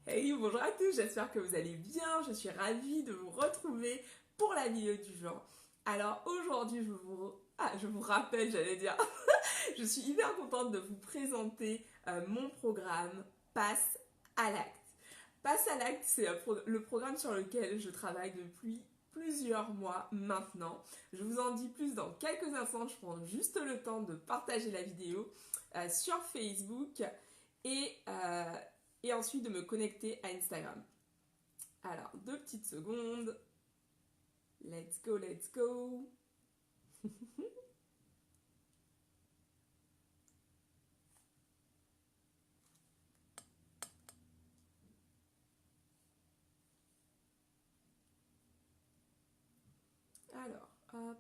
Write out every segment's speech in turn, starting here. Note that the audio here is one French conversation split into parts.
Hey, bonjour à tous, j'espère que vous allez bien. Je suis ravie de vous retrouver pour la vidéo du jour. Alors aujourd'hui, je vous rappelle, j'allais dire, je suis hyper contente de vous présenter mon programme Passe à l'acte. Passe à l'acte, c'est le programme sur lequel je travaille depuis plusieurs mois maintenant. Je vous en dis plus dans quelques instants. Je prends juste le temps de partager la vidéo sur Facebook et, euh, et ensuite de me connecter à Instagram. Alors, 2 petites secondes. Let's go, let's go. Alors, hop.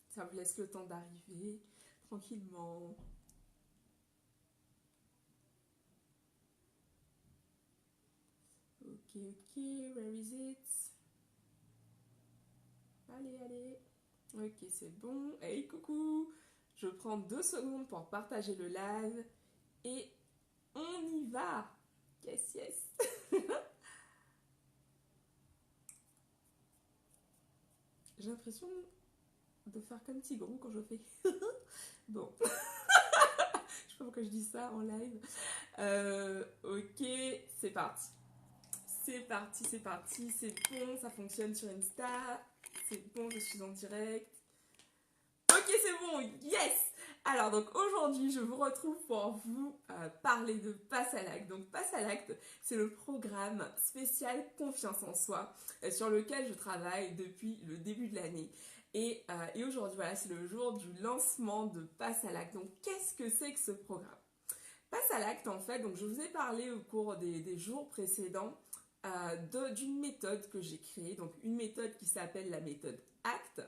Ça vous laisse le temps d'arriver tranquillement. Ok, ok, where is it? Allez, allez. Ok, c'est bon. Hey, coucou. Je prends 2 secondes pour partager le live et on y va. Yes, yes. J'ai l'impression de faire comme Tigrou quand je fais. Bon, je sais pas pourquoi je dis ça en live. Ok, c'est parti. C'est parti, c'est parti, c'est bon, ça fonctionne sur Insta. C'est bon, je suis en direct. Ok, c'est bon, yes! Alors, donc aujourd'hui, je vous retrouve pour vous parler de Passe à l'acte. Donc, Passe à l'acte, c'est le programme spécial Confiance en soi sur lequel je travaille depuis le début de l'année. Et aujourd'hui, voilà, c'est le jour du lancement de Passe à l'acte. Donc, qu'est-ce que c'est que ce programme? Passe à l'acte, en fait, donc je vous ai parlé au cours des jours précédents d'une méthode que j'ai créée, donc une méthode qui s'appelle la méthode ACT.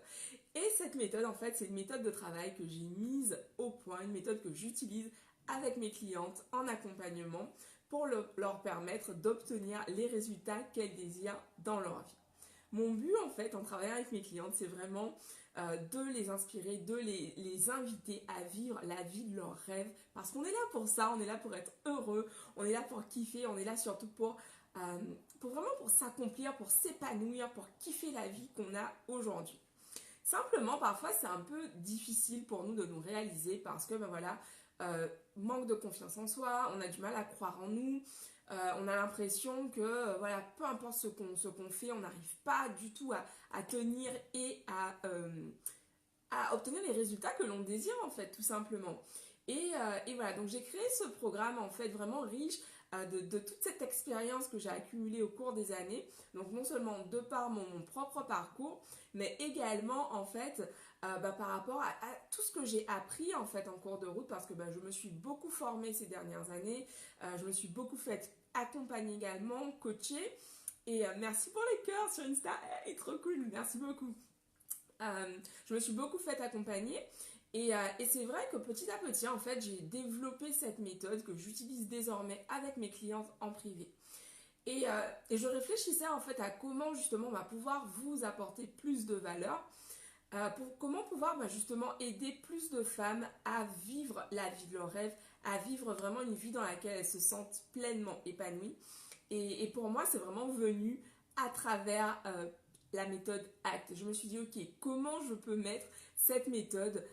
Et cette méthode, en fait, c'est une méthode de travail que j'ai mise au point, une méthode que j'utilise avec mes clientes en accompagnement pour leur permettre d'obtenir les résultats qu'elles désirent dans leur vie. Mon but, en fait, en travaillant avec mes clientes, c'est vraiment de les inspirer, de les inviter à vivre la vie de leurs rêves. Parce qu'on est là pour ça, on est là pour être heureux, on est là pour kiffer, on est là surtout pour vraiment pour s'accomplir, pour s'épanouir, pour kiffer la vie qu'on a aujourd'hui. Simplement, parfois, c'est un peu difficile pour nous de nous réaliser parce que, ben voilà, manque de confiance en soi, on a du mal à croire en nous, on a l'impression que, voilà, peu importe ce qu'on fait, on n'arrive pas du tout à tenir et à obtenir les résultats que l'on désire, en fait, tout simplement. Et voilà, donc j'ai créé ce programme, en fait, vraiment riche de toute cette expérience que j'ai accumulée au cours des années. Donc non seulement de par mon propre parcours, mais également, en fait, par rapport à tout ce que j'ai appris, en fait, en cours de route, parce que je me suis beaucoup formée ces dernières années, je me suis beaucoup fait accompagner également, coacher. Et merci pour les cœurs sur Insta, hey, trop cool, merci beaucoup. Je me suis beaucoup fait accompagner et c'est vrai que petit à petit, en fait, j'ai développé cette méthode que j'utilise désormais avec mes clientes en privé. Et je réfléchissais en fait à comment justement pouvoir vous apporter plus de valeur, pour comment pouvoir justement aider plus de femmes à vivre la vie de leur rêve, à vivre vraiment une vie dans laquelle elles se sentent pleinement épanouies. Et pour moi, c'est vraiment venu à travers la méthode ACT. Je me suis dit, ok, comment je peux mettre cette méthode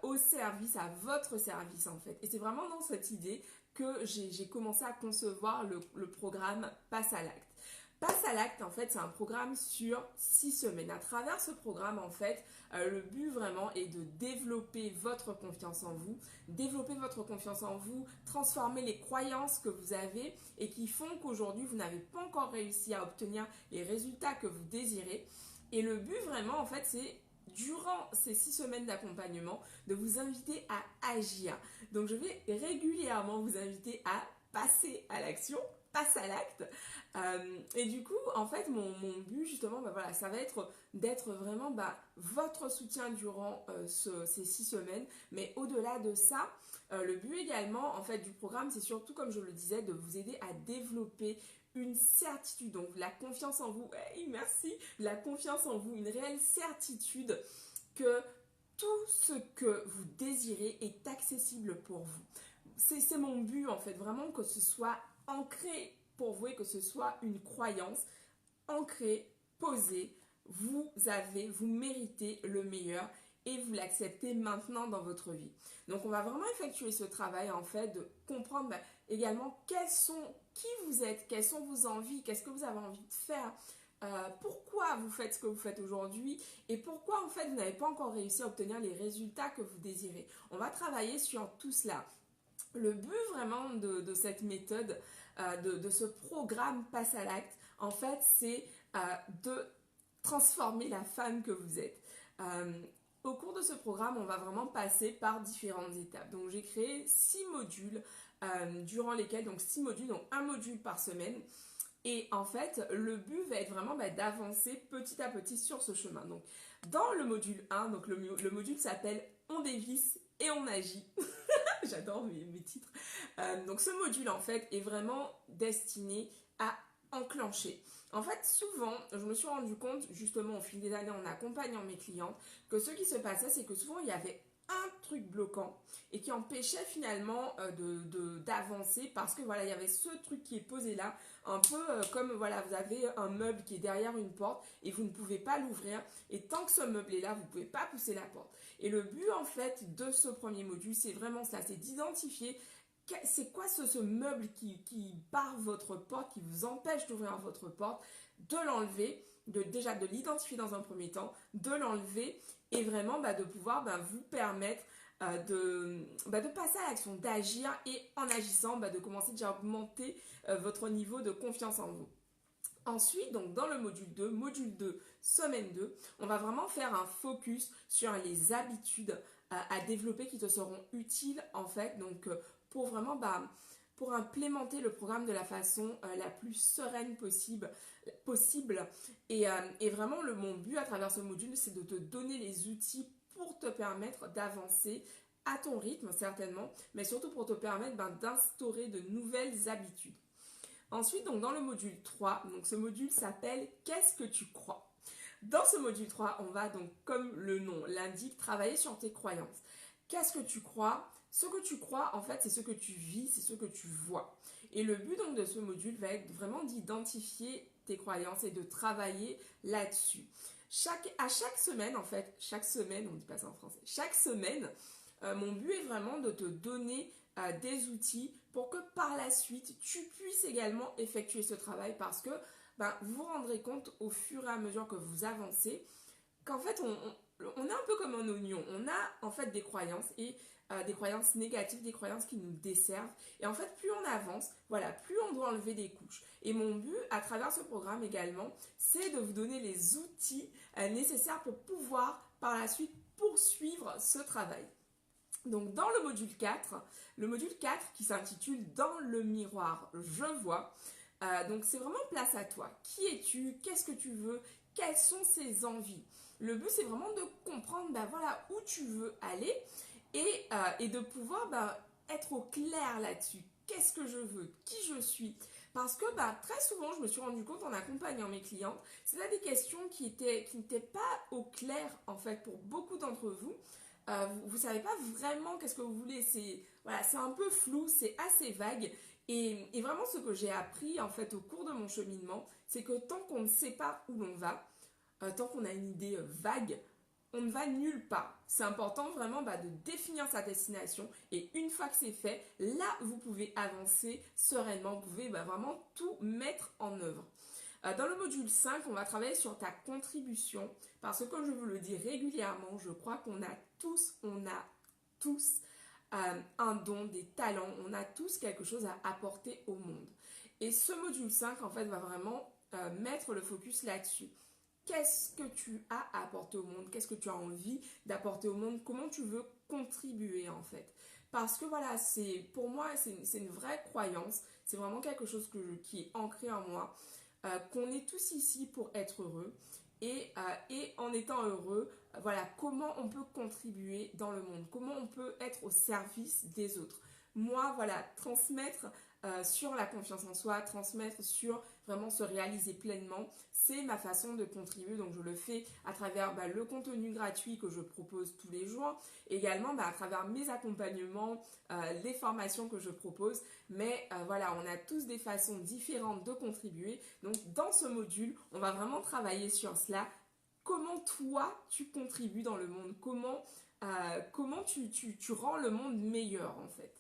au service, à votre service en fait. Et c'est vraiment dans cette idée que j'ai commencé à concevoir le programme Passe à l'acte. Passe à l'acte, en fait, c'est un programme sur 6 semaines. À travers ce programme, en fait, le but vraiment est de développer votre confiance en vous, transformer les croyances que vous avez et qui font qu'aujourd'hui, vous n'avez pas encore réussi à obtenir les résultats que vous désirez. Et le but vraiment, en fait, c'est durant ces 6 semaines d'accompagnement, de vous inviter à agir. Donc, je vais régulièrement vous inviter à passer à l'action, passe à l'acte. Et du coup, en fait, mon but, justement, voilà, ça va être d'être vraiment votre soutien durant ces 6 semaines. Mais au-delà de ça, le but également, en fait, du programme, c'est surtout, comme je le disais, de vous aider à développer une certitude, donc la confiance en vous, hey, merci, la confiance en vous, une réelle certitude que tout ce que vous désirez est accessible pour vous. C'est mon but en fait, vraiment que ce soit ancré pour vous et que ce soit une croyance ancrée, posée. Vous méritez le meilleur et vous l'acceptez maintenant dans votre vie. Donc on va vraiment effectuer ce travail en fait de comprendre également qui vous êtes, quelles sont vos envies, qu'est-ce que vous avez envie de faire, pourquoi vous faites ce que vous faites aujourd'hui et pourquoi en fait vous n'avez pas encore réussi à obtenir les résultats que vous désirez. On va travailler sur tout cela. Le but vraiment de cette méthode, de ce programme Passe à l'acte, en fait c'est de transformer la femme que vous êtes. Au cours de ce programme, on va vraiment passer par différentes étapes. Donc j'ai créé 6 modules durant lesquels, donc 6 modules, donc un module par semaine. Et en fait, le but va être vraiment d'avancer petit à petit sur ce chemin. Donc dans le module 1, donc le module s'appelle On dévisse et on agit. J'adore mes titres. Donc ce module en fait est vraiment destiné à enclencher. En fait, souvent, je me suis rendu compte, justement au fil des années en accompagnant mes clientes, que ce qui se passait, c'est que souvent il y avait un truc bloquant et qui empêchait finalement d'avancer parce que voilà, il y avait ce truc qui est posé là, un peu comme voilà, vous avez un meuble qui est derrière une porte et vous ne pouvez pas l'ouvrir et tant que ce meuble est là, vous ne pouvez pas pousser la porte. Et le but en fait de ce premier module, c'est vraiment ça, c'est d'identifier c'est quoi ce meuble qui barre votre porte, qui vous empêche d'ouvrir votre porte, de l'enlever, déjà de l'identifier dans un premier temps, de l'enlever et vraiment de pouvoir vous permettre de passer à l'action, d'agir et en agissant, de commencer déjà à augmenter votre niveau de confiance en vous. Ensuite, donc dans le module 2, semaine 2, on va vraiment faire un focus sur les habitudes à développer qui te seront utiles en fait, donc pour vraiment pour implémenter le programme de la façon la plus sereine possible. Et vraiment, mon but à travers ce module, c'est de te donner les outils pour te permettre d'avancer à ton rythme, certainement, mais surtout pour te permettre d'instaurer de nouvelles habitudes. Ensuite, donc dans le module 3, donc ce module s'appelle « Qu'est-ce que tu crois ?» Dans ce module 3, on va donc, comme le nom l'indique, travailler sur tes croyances. Qu'est-ce que tu crois ? Ce que tu crois, en fait, c'est ce que tu vis, c'est ce que tu vois. Et le but donc de ce module va être vraiment d'identifier tes croyances et de travailler là-dessus. À chaque semaine, en fait, on dit pas ça en français, chaque semaine, mon but est vraiment de te donner des outils pour que par la suite, tu puisses également effectuer ce travail parce que vous vous rendrez compte au fur et à mesure que vous avancez qu'en fait, on est un peu comme un oignon. On a en fait des croyances et des croyances négatives, des croyances qui nous desservent. Et en fait, plus on avance, voilà, plus on doit enlever des couches. Et mon but, à travers ce programme également, c'est de vous donner les outils nécessaires pour pouvoir par la suite poursuivre ce travail. Donc dans le module 4 qui s'intitule « Dans le miroir, je vois », donc c'est vraiment place à toi. Qui es-tu? Qu'est-ce que tu veux? Quelles sont ces envies? Le but, c'est vraiment de comprendre voilà, où tu veux aller et de pouvoir être au clair là-dessus. Qu'est-ce que je veux? Qui je suis? Parce que très souvent, je me suis rendu compte en accompagnant mes clientes, c'est là des questions qui n'étaient pas au clair en fait pour beaucoup d'entre vous. Vous ne savez pas vraiment qu'est-ce que vous voulez. C'est un peu flou, c'est assez vague. Et vraiment, ce que j'ai appris en fait au cours de mon cheminement, c'est que tant qu'on ne sait pas où l'on va, tant qu'on a une idée vague, on ne va nulle part. C'est important vraiment de définir sa destination et une fois que c'est fait, là vous pouvez avancer sereinement, vous pouvez vraiment tout mettre en œuvre. Dans le module 5, on va travailler sur ta contribution parce que comme je vous le dis régulièrement, je crois qu'on a tous un don, des talents, on a tous quelque chose à apporter au monde. Et ce module 5 en fait va vraiment mettre le focus là-dessus. Qu'est-ce que tu as à apporter au monde? Qu'est-ce que tu as envie d'apporter au monde? Comment tu veux contribuer en fait? Parce que voilà, pour moi, c'est une vraie croyance. C'est vraiment quelque chose qui est ancré en moi. Qu'on est tous ici pour être heureux. Et en étant heureux, voilà, comment on peut contribuer dans le monde? Comment on peut être au service des autres? Moi, voilà, transmettre sur la confiance en soi, transmettre sur vraiment se réaliser pleinement. C'est ma façon de contribuer, donc je le fais à travers le contenu gratuit que je propose tous les jours, également à travers mes accompagnements, les formations que je propose, mais voilà, on a tous des façons différentes de contribuer. Donc dans ce module, on va vraiment travailler sur cela. Comment toi, tu contribues dans le monde, comment tu rends le monde meilleur en fait.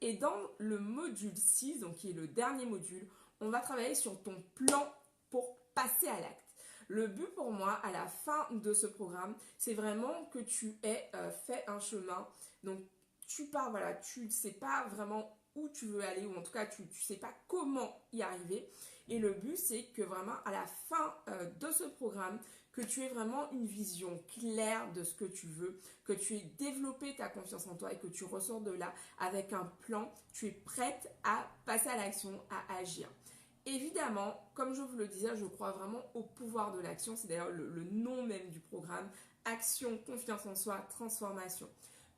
Et dans le module 6, donc qui est le dernier module, on va travailler sur ton plan pour passer à l'acte. Le but pour moi, à la fin de ce programme, c'est vraiment que tu aies fait un chemin. Donc, tu pars, voilà, tu ne sais pas vraiment où tu veux aller, ou en tout cas, tu ne sais pas comment y arriver. Et le but, c'est que vraiment, à la fin de ce programme, que tu aies vraiment une vision claire de ce que tu veux, que tu aies développé ta confiance en toi et que tu ressors de là avec un plan, tu es prête à passer à l'action, à agir. Évidemment, comme je vous le disais, je crois vraiment au pouvoir de l'action. C'est d'ailleurs le nom même du programme. Action, confiance en soi, transformation.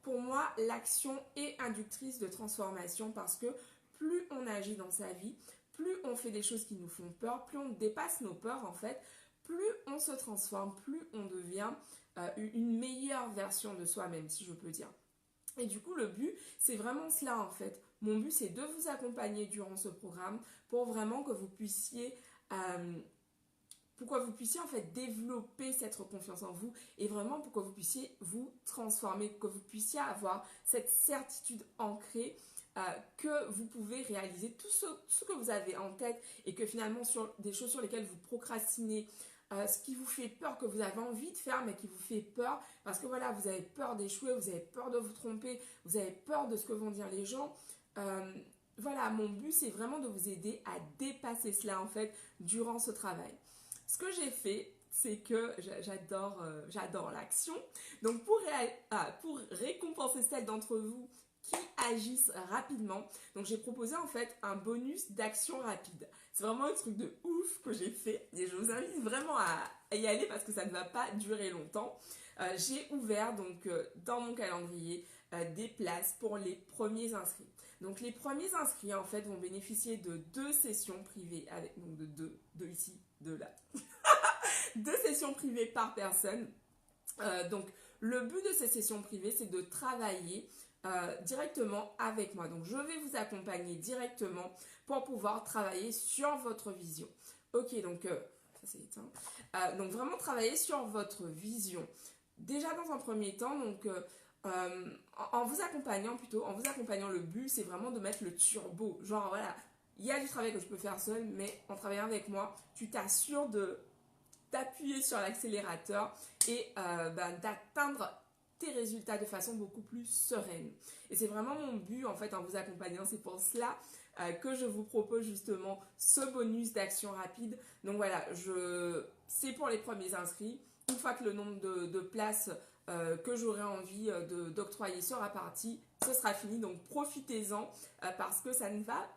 Pour moi, l'action est inductrice de transformation parce que plus on agit dans sa vie, plus on fait des choses qui nous font peur, plus on dépasse nos peurs en fait, plus on se transforme, plus on devient une meilleure version de soi-même, si je peux dire. Et du coup, le but, c'est vraiment cela en fait. Mon but, c'est de vous accompagner durant ce programme pour vraiment que vous puissiez en fait développer cette confiance en vous et vraiment pour que vous puissiez vous transformer, que vous puissiez avoir cette certitude ancrée que vous pouvez réaliser tout ce que vous avez en tête et que finalement sur des choses sur lesquelles vous procrastinez, ce qui vous fait peur, que vous avez envie de faire mais qui vous fait peur parce que voilà, vous avez peur d'échouer, vous avez peur de vous tromper, vous avez peur de ce que vont dire les gens. Voilà, mon but c'est vraiment de vous aider à dépasser cela en fait durant ce travail. Ce que j'ai fait, c'est que j'adore l'action. Donc pour récompenser celles d'entre vous qui agissent rapidement, donc j'ai proposé en fait un bonus d'action rapide. C'est vraiment un truc de ouf que j'ai fait et je vous invite vraiment à y aller parce que ça ne va pas durer longtemps. J'ai ouvert donc dans mon calendrier des places pour les premiers inscrits. Donc les premiers inscrits en fait vont bénéficier de 2 sessions privées avec donc de ici, de là. 2 sessions privées par personne. Donc le but de ces sessions privées, c'est de travailler directement avec moi. Donc je vais vous accompagner directement pour pouvoir travailler sur votre vision. Ok, donc ça c'est éteint. Donc vraiment travailler sur votre vision. Déjà dans un premier temps, donc en vous accompagnant, le but c'est vraiment de mettre le turbo. Genre voilà, il y a du travail que je peux faire seul, mais en travaillant avec moi, tu t'assures d'appuyer sur l'accélérateur et d'atteindre tes résultats de façon beaucoup plus sereine. Et c'est vraiment mon but en fait en vous accompagnant. C'est pour cela que je vous propose justement ce bonus d'action rapide. Donc voilà, c'est pour les premiers inscrits. Une fois que le nombre de places que j'aurai envie d'octroyer sera parti, ce sera fini. Donc profitez-en parce que ça ne va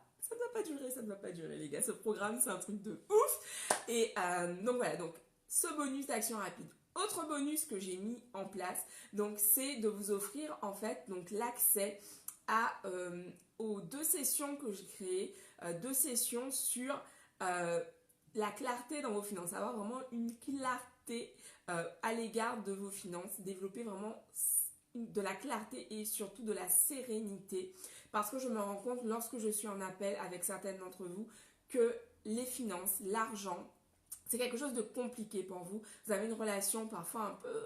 pas durer les gars. Ce programme c'est un truc de ouf. Et donc voilà, donc ce bonus d'action rapide. Autre bonus que j'ai mis en place, donc c'est de vous offrir en fait donc l'accès aux 2 sessions que j'ai créées, 2 sessions sur la clarté dans vos finances, avoir vraiment une clarté à l'égard de vos finances, développer vraiment de la clarté et surtout de la sérénité parce que je me rends compte lorsque je suis en appel avec certaines d'entre vous que les finances, l'argent, c'est quelque chose de compliqué pour vous. Vous avez une relation parfois un peu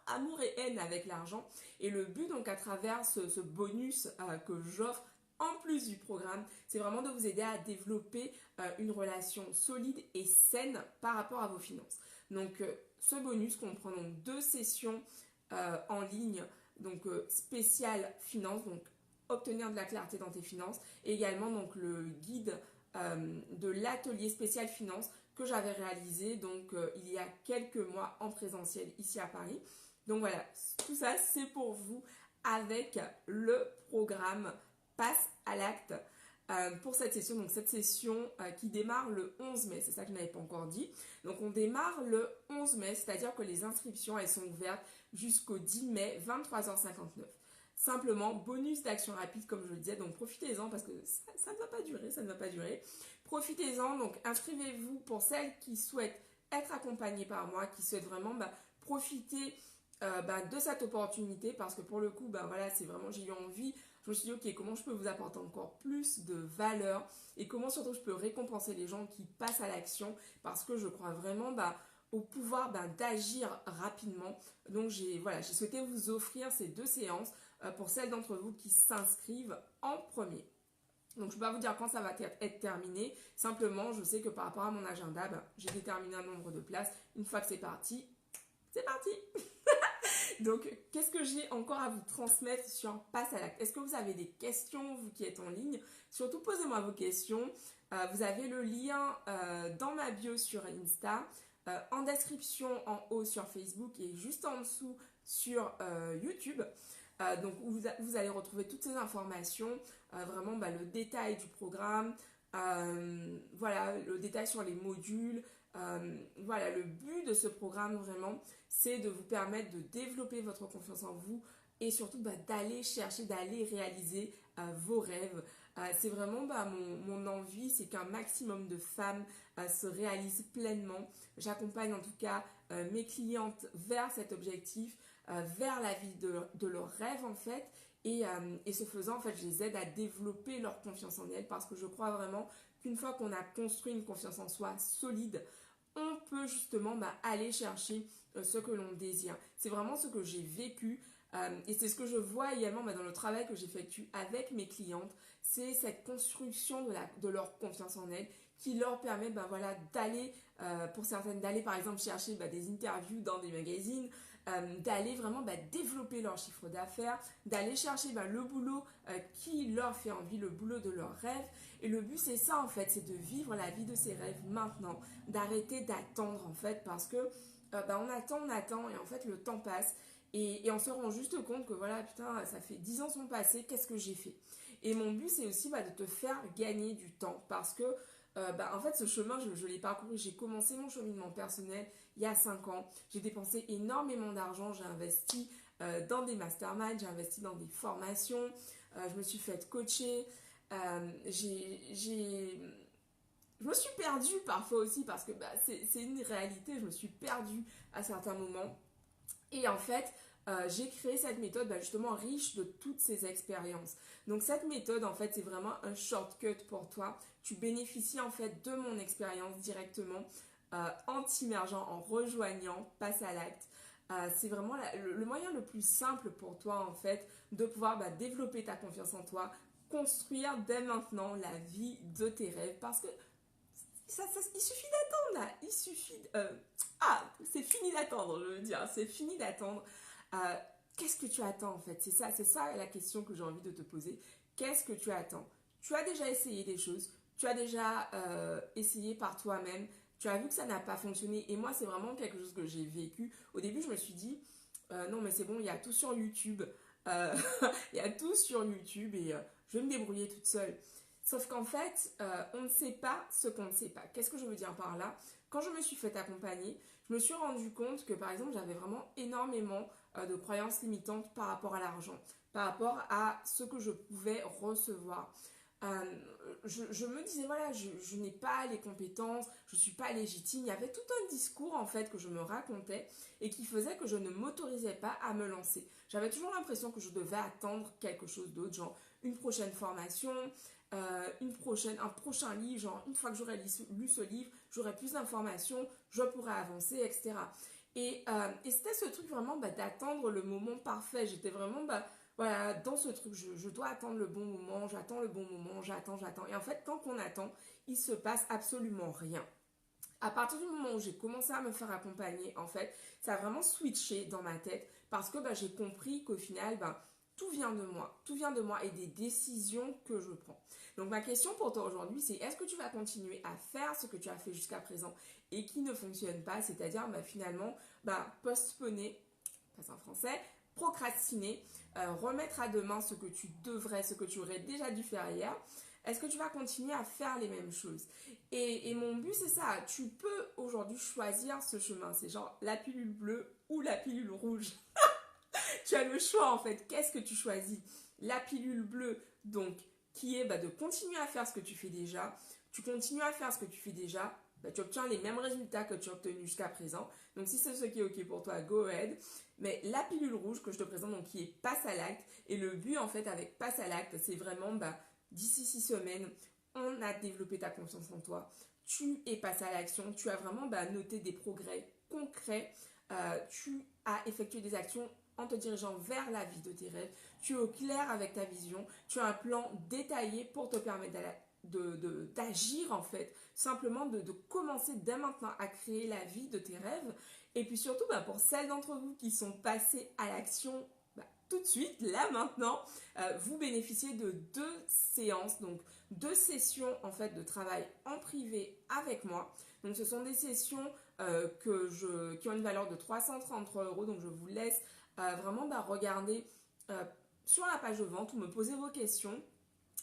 amour et haine avec l'argent. Et le but donc à travers ce bonus que j'offre en plus du programme, c'est vraiment de vous aider à développer une relation solide et saine par rapport à vos finances. Donc ce bonus comprend donc 2 sessions en ligne, donc spéciales finances, donc obtenir de la clarté dans tes finances, et également donc le guide de l'atelier spécial finance que j'avais réalisé donc il y a quelques mois en présentiel ici à Paris. Donc voilà, tout ça c'est pour vous avec le programme Passe à l'acte pour cette session. Donc cette session qui démarre le 11 mai, c'est ça que je n'avais pas encore dit. Donc on démarre le 11 mai, c'est-à-dire que les inscriptions elles sont ouvertes jusqu'au 10 mai 23h59. Simplement, bonus d'action rapide, comme je le disais, donc profitez-en parce que ça ne va pas durer, ça ne va pas durer. Profitez-en, donc inscrivez-vous pour celles qui souhaitent être accompagnées par moi, qui souhaitent vraiment profiter de cette opportunité parce que pour le coup, voilà, c'est vraiment, j'ai eu envie, je me suis dit, ok, comment je peux vous apporter encore plus de valeur et comment surtout je peux récompenser les gens qui passent à l'action parce que je crois vraiment au pouvoir d'agir rapidement. Donc j'ai souhaité vous offrir ces 2 séances pour celles d'entre vous qui s'inscrivent en premier. Donc je ne peux pas vous dire quand ça va être terminé. Simplement, je sais que par rapport à mon agenda, j'ai déterminé un nombre de places. Une fois que c'est parti, c'est parti. Donc, qu'est-ce que j'ai encore à vous transmettre sur Passe à l'acte? Est-ce que vous avez des questions, vous qui êtes en ligne? Surtout, posez-moi vos questions. Vous avez le lien dans ma bio sur Insta, en description en haut sur Facebook et juste en dessous sur YouTube. Donc, vous allez retrouver toutes ces informations, vraiment le détail du programme, voilà, le détail sur les modules. Voilà, le but de ce programme vraiment, c'est de vous permettre de développer votre confiance en vous et surtout d'aller chercher, d'aller réaliser vos rêves. C'est vraiment mon envie, c'est qu'un maximum de femmes se réalisent pleinement. J'accompagne en tout cas mes clientes vers cet objectif, vers la vie de leurs rêves en fait. Et ce faisant, en fait, je les aide à développer leur confiance en elles parce que je crois vraiment qu'une fois qu'on a construit une confiance en soi solide, on peut justement aller chercher ce que l'on désire. C'est vraiment ce que j'ai vécu et c'est ce que je vois également dans le travail que j'effectue avec mes clientes. C'est cette construction de leur confiance en elles qui leur permet voilà, d'aller, pour certaines, d'aller par exemple chercher des interviews dans des magazines, d'aller vraiment développer leur chiffre d'affaires, d'aller chercher le boulot qui leur fait envie, le boulot de leurs rêves. Et le but c'est ça en fait, c'est de vivre la vie de ses rêves maintenant, d'arrêter d'attendre en fait parce que on attend et en fait le temps passe et on se rend juste compte que voilà putain ça fait 10 ans sont passés, qu'est-ce que j'ai fait? Et mon but c'est aussi de te faire gagner du temps parce que en fait ce chemin je l'ai parcouru, j'ai commencé mon cheminement personnel il y a 5 ans, j'ai dépensé énormément d'argent, j'ai investi dans des masterminds, j'ai investi dans des formations, je me suis fait coacher, je me suis perdue parfois aussi parce que c'est une réalité, je me suis perdue à certains moments. Et en fait, j'ai créé cette méthode justement riche de toutes ces expériences. Donc cette méthode, en fait, c'est vraiment un shortcut pour toi. Tu bénéficies en fait de mon expérience directement en t'immergeant, en rejoignant Passe à l'acte. C'est vraiment le moyen le plus simple pour toi en fait de pouvoir développer ta confiance en toi, construire dès maintenant la vie de tes rêves parce que il suffit d'attendre là, il suffit c'est fini d'attendre, je veux dire, c'est fini d'attendre. Qu'est-ce que tu attends en fait? C'est ça la question que j'ai envie de te poser. Qu'est-ce que tu attends? Tu as déjà essayé des choses, tu as déjà essayé par toi-même, tu as vu que ça n'a pas fonctionné et moi c'est vraiment quelque chose que j'ai vécu. Au début je me suis dit non mais c'est bon, il y a tout sur YouTube, il y a tout sur YouTube et je vais me débrouiller toute seule. Sauf qu'en fait, on ne sait pas ce qu'on ne sait pas. Qu'est-ce que je veux dire par là? Quand je me suis fait accompagner, je me suis rendu compte que par exemple, j'avais vraiment énormément de croyances limitantes par rapport à l'argent, par rapport à ce que je pouvais recevoir. Je me disais, voilà, je n'ai pas les compétences, je ne suis pas légitime. Il y avait tout un discours en fait que je me racontais et qui faisait que je ne m'autorisais pas à me lancer. J'avais toujours l'impression que je devais attendre quelque chose d'autre, genre une prochaine formation, un prochain livre, genre une fois que j'aurai lu ce livre, j'aurai plus d'informations, je pourrai avancer, etc. Et c'était ce truc vraiment d'attendre le moment parfait. J'étais vraiment voilà, dans ce truc, je dois attendre le bon moment, j'attends le bon moment, j'attends. Et en fait, tant qu'on attend, il se passe absolument rien. À partir du moment où j'ai commencé à me faire accompagner, en fait, ça a vraiment switché dans ma tête parce que j'ai compris qu'au final, tout vient de moi et des décisions que je prends. Donc ma question pour toi aujourd'hui, c'est est-ce que tu vas continuer à faire ce que tu as fait jusqu'à présent et qui ne fonctionne pas, c'est-à-dire finalement postponer, passe en français, procrastiner, remettre à demain ce que tu devrais, ce que tu aurais déjà dû faire hier. Est-ce que tu vas continuer à faire les mêmes choses? Et mon but c'est ça, tu peux aujourd'hui choisir ce chemin, c'est genre la pilule bleue ou la pilule rouge. Tu as le choix en fait. Qu'est-ce que tu choisis? La pilule bleue, donc, qui est de continuer à faire ce que tu fais déjà. Tu continues à faire ce que tu fais déjà, tu obtiens les mêmes résultats que tu as obtenus jusqu'à présent. Donc si c'est ce qui est ok pour toi, go ahead. Mais la pilule rouge que je te présente, donc qui est passe à l'acte, et le but en fait avec passe à l'acte, c'est vraiment d'ici 6 semaines, on a développé ta confiance en toi, tu es passé à l'action, tu as vraiment noté des progrès concrets, tu as effectué des actions en te dirigeant vers la vie de tes rêves, tu es au clair avec ta vision, tu as un plan détaillé pour te permettre d'agir en fait, simplement de commencer dès maintenant à créer la vie de tes rêves. Et puis surtout pour celles d'entre vous qui sont passées à l'action tout de suite, là maintenant, vous bénéficiez de 2 séances, donc 2 sessions en fait de travail en privé avec moi. Donc ce sont des sessions qui ont une valeur de 333 €, donc je vous laisse vraiment regarder sur la page de vente ou me poser vos questions.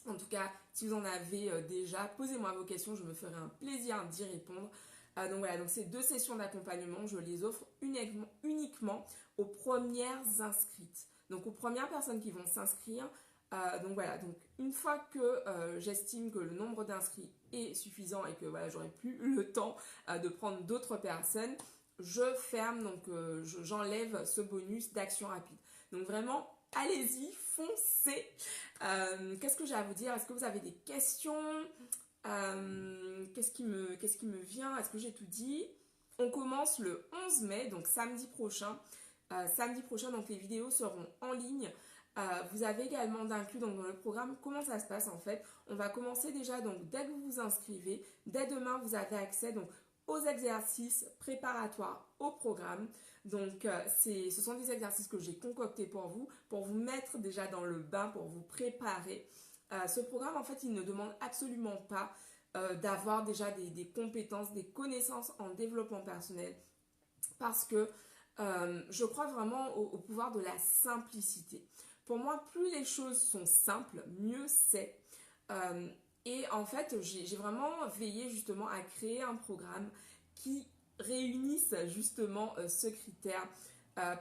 En tout cas, si vous en avez déjà, posez-moi vos questions, je me ferai un plaisir d'y répondre. Donc voilà, donc ces 2 sessions d'accompagnement, je les offre uniquement aux premières inscrites. Donc aux premières personnes qui vont s'inscrire. Donc voilà, donc une fois que j'estime que le nombre d'inscrits est suffisant et que j'aurai plus le temps de prendre d'autres personnes, je ferme, donc j'enlève ce bonus d'action rapide. Donc vraiment, allez-y, foncez. Qu'est-ce que j'ai à vous dire? Est-ce que vous avez des questions? Qu'est-ce qui me vient? Est-ce que j'ai tout dit? On commence le 11 mai, donc samedi prochain. Donc les vidéos seront en ligne. Vous avez également d'inclus dans le programme comment ça se passe en fait. On va commencer déjà donc dès que vous vous inscrivez. Dès demain, vous avez accès donc aux exercices préparatoires au programme. Donc ce sont des exercices que j'ai concoctés pour vous mettre déjà dans le bain, pour vous préparer. Ce programme en fait il ne demande absolument pas d'avoir déjà des compétences, des connaissances en développement personnel, parce que je crois vraiment au pouvoir de la simplicité. Pour moi, plus les choses sont simples, mieux c'est. Et en fait, j'ai vraiment veillé justement à créer un programme qui réunisse justement ce critère,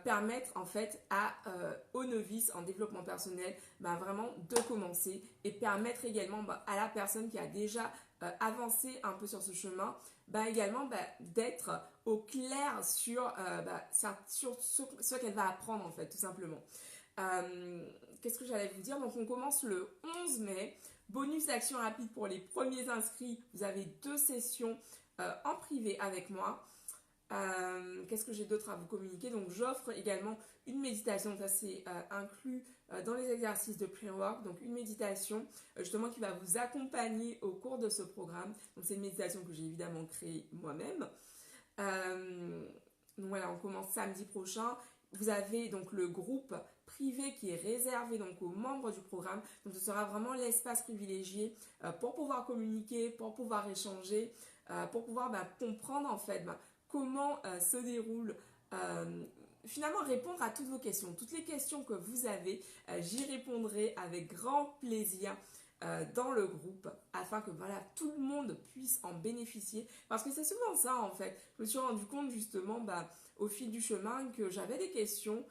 permettre en fait aux novices en développement personnel vraiment de commencer, et permettre également à la personne qui a déjà avancé un peu sur ce chemin également d'être au clair sur ce qu'elle va apprendre en fait, tout simplement. Qu'est-ce que j'allais vous dire? Donc on commence le 11 mai. Bonus d'action rapide pour les premiers inscrits. Vous avez 2 sessions en privé avec moi. Qu'est-ce que j'ai d'autre à vous communiquer? Donc j'offre également une méditation, ça c'est inclus dans les exercices de pre-work, donc une méditation justement qui va vous accompagner au cours de ce programme. Donc c'est une méditation que j'ai évidemment créée moi-même. Donc voilà, on commence samedi prochain. Vous avez donc le groupe privé qui est réservé donc aux membres du programme. Donc ce sera vraiment l'espace privilégié pour pouvoir communiquer, pour pouvoir échanger, pour pouvoir comprendre en fait comment se déroule, finalement répondre à toutes vos questions. Toutes les questions que vous avez, j'y répondrai avec grand plaisir dans le groupe, afin que tout le monde puisse en bénéficier, parce que c'est souvent ça en fait. Je me suis rendu compte justement au fil du chemin que j'avais des questions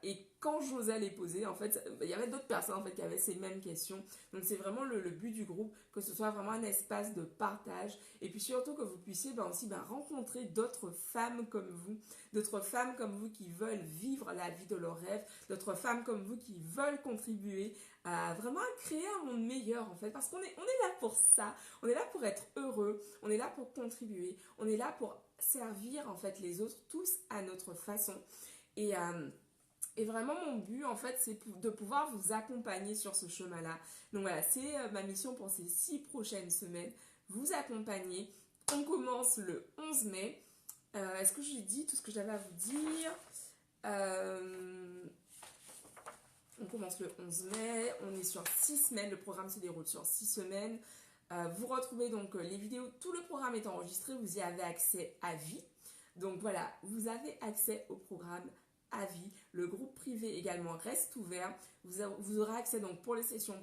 et quand j'osais les poser, en fait, il y avait d'autres personnes en fait qui avaient ces mêmes questions. Donc c'est vraiment le but du groupe, que ce soit vraiment un espace de partage, et puis surtout que vous puissiez aussi rencontrer d'autres femmes comme vous qui veulent vivre la vie de leurs rêves, d'autres femmes comme vous qui veulent contribuer à vraiment créer un monde meilleur en fait, parce qu'on est là pour ça, on est là pour être heureux, on est là pour contribuer, on est là pour servir en fait les autres, tous à notre façon. Et vraiment mon but en fait c'est de pouvoir vous accompagner sur ce chemin-là. Donc voilà, c'est ma mission pour ces 6 prochaines semaines, vous accompagner. On commence le 11 mai. Est-ce que j'ai dit tout ce que j'avais à vous dire? On commence le 11 mai, on est sur 6 semaines, le programme se déroule sur 6 semaines. Vous retrouvez donc les vidéos, tout le programme est enregistré, vous y avez accès à vie. Donc voilà, vous avez accès au programme à vie. Le groupe privé également reste ouvert. Vous aurez accès donc pour les sessions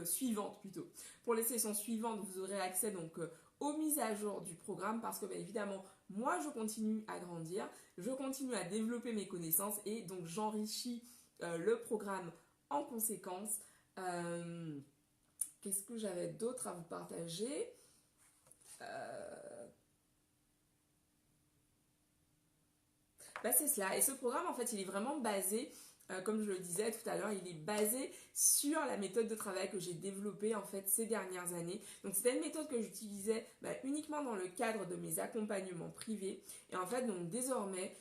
suivantes plutôt. Pour les sessions suivantes, vous aurez accès donc aux mises à jour du programme parce que évidemment, moi je continue à grandir, je continue à développer mes connaissances et donc j'enrichis le programme en conséquence. Qu'est-ce que j'avais d'autre à vous partager? C'est cela. Et ce programme, en fait, il est vraiment basé, comme je le disais tout à l'heure, il est basé sur la méthode de travail que j'ai développée, en fait, ces dernières années. Donc, c'était une méthode que j'utilisais uniquement dans le cadre de mes accompagnements privés. Et en fait, donc, désormais,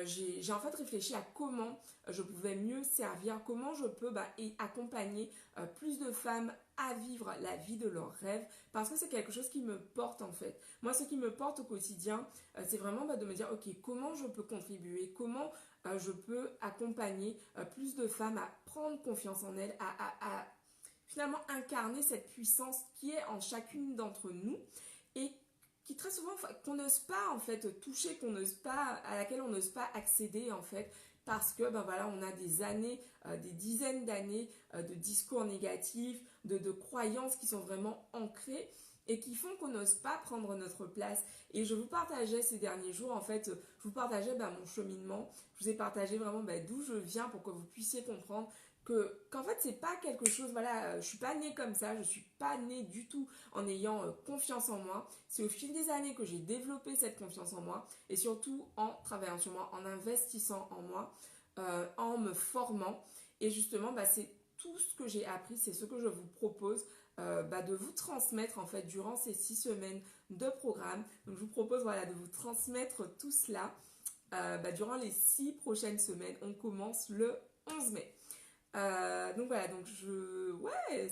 j'ai en fait réfléchi à comment je pouvais mieux servir, comment je peux accompagner plus de femmes à vivre la vie de leurs rêves, parce que c'est quelque chose qui me porte en fait. Moi, ce qui me porte au quotidien, c'est vraiment de me dire, ok, comment je peux contribuer, comment je peux accompagner plus de femmes à prendre confiance en elles, à finalement incarner cette puissance qui est en chacune d'entre nous et qui très souvent qu'on n'ose pas en fait toucher, à laquelle on n'ose pas accéder en fait parce que on a des années, des dizaines d'années de discours négatifs, de croyances qui sont vraiment ancrées et qui font qu'on n'ose pas prendre notre place. Et je vous partageais ces derniers jours, en fait, je vous partageais mon cheminement, je vous ai partagé vraiment d'où je viens pour que vous puissiez comprendre qu'en fait c'est pas quelque chose, je suis pas née comme ça, je suis pas née du tout en ayant confiance en moi. C'est au fil des années que j'ai développé cette confiance en moi et surtout en travaillant sur moi, en investissant en moi, en me formant et justement c'est tout ce que j'ai appris, c'est ce que je vous propose de vous transmettre en fait durant ces 6 semaines de programme. Donc je vous propose de vous transmettre tout cela durant les 6 prochaines semaines. On commence le 11 mai. Donc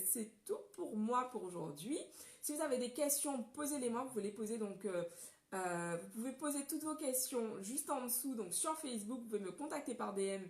c'est tout pour moi pour aujourd'hui. Si vous avez des questions, posez-les-moi. Vous pouvez les poser vous pouvez poser toutes vos questions juste en dessous, donc sur Facebook. Vous pouvez me contacter par DM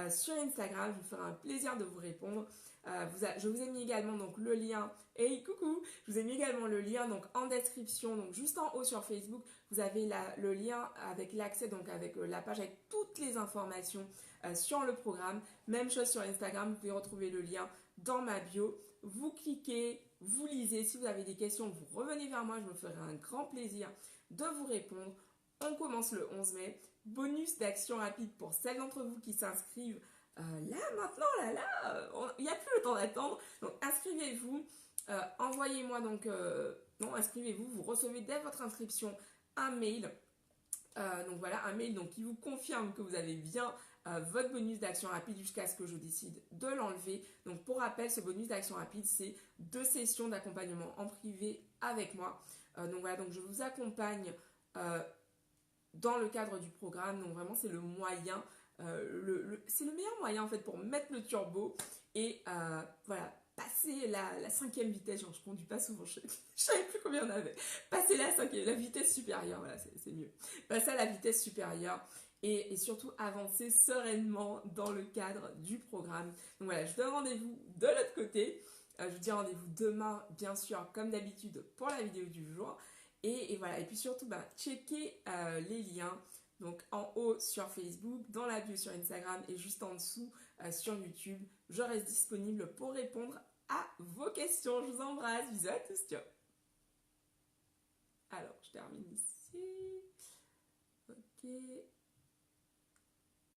sur Instagram. Je vous ferai un plaisir de vous répondre. Je vous ai mis également donc le lien. Hey coucou, je vous ai mis également le lien donc en description, donc juste en haut sur Facebook. Vous avez le lien avec l'accès donc avec la page avec toutes les informations sur le programme. Même chose sur Instagram, vous pouvez retrouver le lien dans ma bio. Vous cliquez, vous lisez. Si vous avez des questions, vous revenez vers moi. Je me ferai un grand plaisir de vous répondre. On commence le 11 mai. Bonus d'action rapide pour celles d'entre vous qui s'inscrivent là, maintenant, il n'y a plus le temps d'attendre. Donc inscrivez-vous, envoyez-moi inscrivez-vous, vous recevez dès votre inscription un mail. Un mail qui vous confirme que vous avez bien votre bonus d'action rapide jusqu'à ce que je décide de l'enlever. Donc pour rappel, ce bonus d'action rapide, c'est 2 sessions d'accompagnement en privé avec moi. Donc je vous accompagne dans le cadre du programme. Donc vraiment, c'est le moyen, c'est le meilleur moyen en fait pour mettre le turbo et passer la 5e vitesse. Genre, je conduis pas souvent, je savais plus combien on avait. Passer la vitesse supérieure, c'est mieux. Passer à la vitesse supérieure et surtout avancer sereinement dans le cadre du programme. Donc je vous donne rendez-vous de l'autre côté. Je vous dis rendez-vous demain, bien sûr, comme d'habitude, pour la vidéo du jour. Et puis surtout, checkez les liens. Donc en haut sur Facebook, dans la bio sur Instagram et juste en dessous sur YouTube. Je reste disponible pour répondre à vos questions. Je vous embrasse. Bisous à tous. Ciao. Alors, je termine ici. Ok.